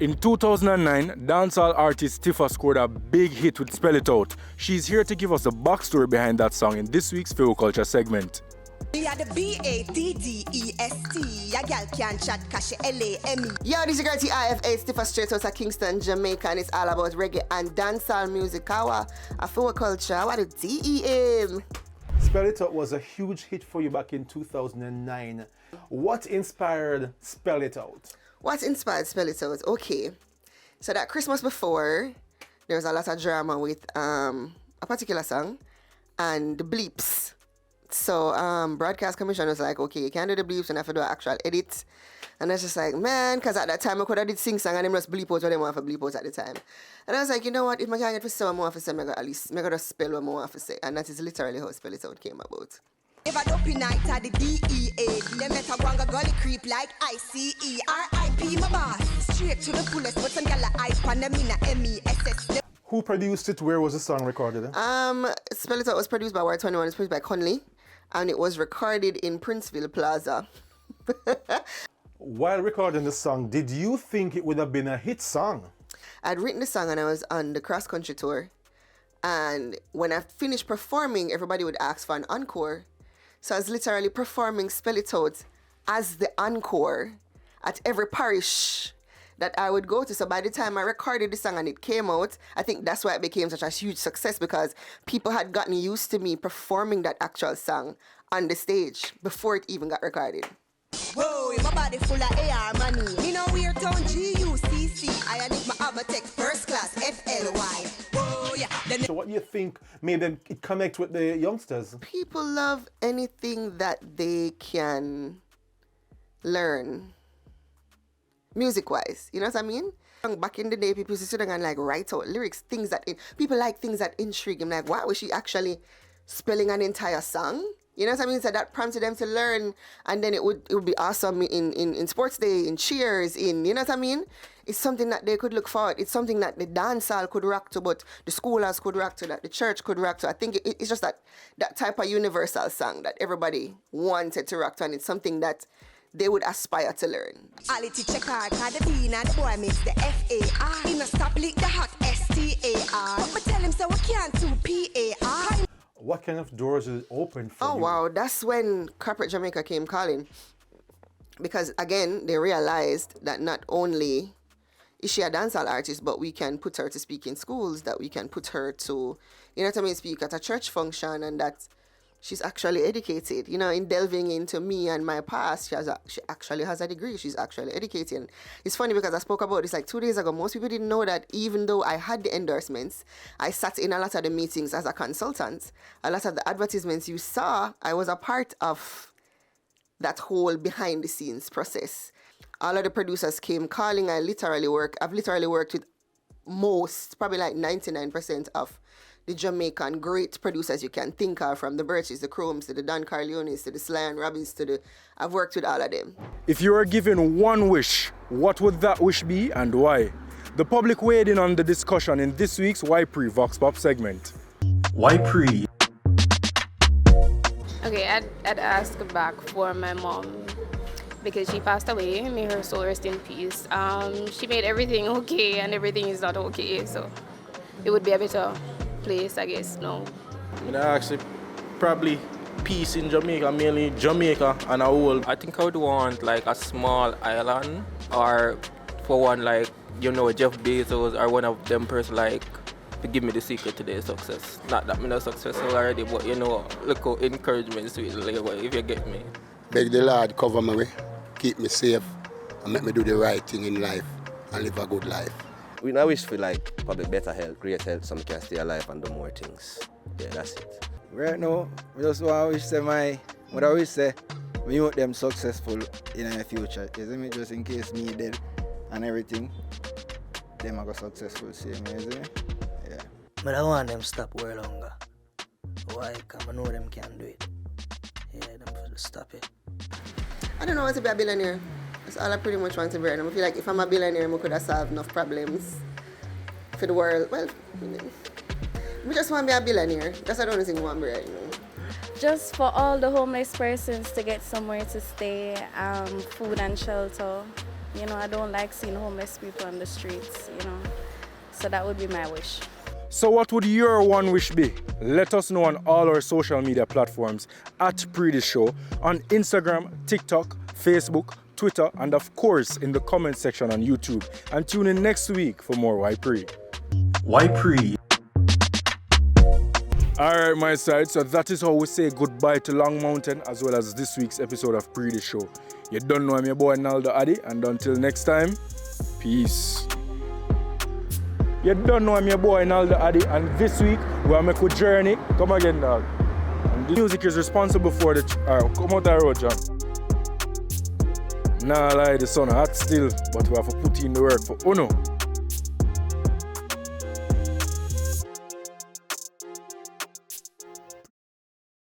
In 2009, dancehall artist Tifa scored a big hit with Spell It Out. She's here to give us the backstory behind that song in this week's Fiwi Culture segment. We are the BADDEST. A gal can't chat cash LAME. Yo, this is your girl Tifa, Tifa straight out of Kingston, Jamaica, and it's all about reggae and dancehall music. Our Fiwi Culture, what a DEM. Spell It Out was a huge hit for you back in 2009. What inspired Spell It Out? What inspired Spell It Out? Okay, so that Christmas before, there was a lot of drama with a particular song and the bleeps. So Broadcast Commission was like, okay, you can't do the bleeps and have to do an actual edit. And I was just like, man, because at that time I could have did sing song and them just bleep out what they want for bleep out at the time. And I was like, you know what, if I can't get to say what I want to say, I got at least I got to spell what I want to say. And that is literally how Spell It Out came about. If I don't night at the DEA, them better go and go gully creep like ICE. RIP my boss, straight to the fullest, but some gala hype on them in a MESS. Who produced it? Where was the song recorded? Spell It Out was produced by War 21, it's produced by Conley, and it was recorded in Princeville Plaza. While recording the song, did you think it would have been a hit song? I'd written the song and I was on the cross-country tour. And when I finished performing, everybody would ask for an encore. So I was literally performing Spell It Out as the encore at every parish that I would go to. So by the time I recorded the song and it came out, I think that's why it became such a huge success, because people had gotten used to me performing that actual song on the stage before it even got recorded. Whoa, my body full of AR money. You know we're down GUCC. I need my Abatex first class FLY. Whoa, yeah. So what do you think made them connect with the youngsters? People love anything that they can learn music-wise. You know what I mean? Back in the day, people used to sit down and like write out lyrics, things that people like things that intrigue them. Like, why was she actually spelling an entire song? You know what I mean? So that prompted them to learn, and then it would be awesome in sports day, in cheers, in, you know what I mean? It's something that they could look forward. It's something that the dance hall could rock to, but the schoolers could rock to, that the church could rock to. I think it's just that type of universal song that everybody wanted to rock to, and it's something that they would aspire to learn. Quality checker, cause the B and the boy makes the FAR. He no stop lick the hot STAR. But tell him so we can't do PAR. What kind of doors is it open for you? Oh, wow. That's when Corporate Jamaica came calling. Because, again, they realized that not only is she a dancehall artist, but we can put her to speak in schools, that we can put her to, you know what I mean, speak at a church function, and that she's actually educated. You know, in delving into me and my past, she actually has a degree. She's actually educated. It's funny because I spoke about this like 2 days ago. Most people didn't know that even though I had the endorsements, I sat in a lot of the meetings as a consultant. A lot of the advertisements you saw, I was a part of that whole behind the scenes process. All of the producers came calling. I've literally worked with most, probably like 99% of the Jamaican great producers you can think of, from the Birches, the Chromes, to the Don Carleones, to the Sly and Robbins, I've worked with all of them. If you were given one wish, what would that wish be and why? The public weighed in on the discussion in this week's Why Pree Vox Pop segment. Why Pree? Okay, I'd ask back for my mom, because she passed away. May her soul rest in peace. She made everything okay, and everything is not okay, so it would be a better place, I guess, no. Actually, probably peace in Jamaica, mainly Jamaica and a whole. I think I would want like a small island, or for one, like, you know, Jeff Bezos or one of them person, like, to give me the secret to their success. Not that I'm not successful already, but you know, look how encouragement sweet labor, if you get me. Beg the Lord cover me, keep me safe, and make me do the right thing in life and live a good life. We now wish for like probably better health, great health, so we can stay alive and do more things. Yeah, that's it. Right now, I just want to wish say what I wish say, we want them successful in the future. Isn't it? Just in case me dead and everything, them are go successful, see me, isn't it? Yeah. But I want them stop war longer. Why? Because I know them can do it. Yeah, them stop it. I don't know what to be a billionaire. That's all I pretty much want to be. And I feel like if I'm a billionaire, I could have solved enough problems for the world. Well, we just want to be a billionaire. That's the only thing I want to be right now. Just for all the homeless persons to get somewhere to stay, food and shelter, You know, I don't like seeing homeless people on the streets, you know. So that would be my wish. So what would your one wish be? Let us know on all our social media platforms at Pree the Show, on Instagram, TikTok, Facebook, Twitter, and of course in the comment section on YouTube. And tune in next week for more Why Pree. Why Pree? Alright, my side, so that is how we say goodbye to Long Mountain as well as this week's episode of Pree the Show. You don't know I'm your boy Naldo Addy, and until next time, peace. You don't know I'm your boy Naldo Addy, and this week we'll make a journey. Come again, dog. And the music is responsible for the. Come out the road, John. Nah, lie, the sun hot still, but we have to put in the work for Uno.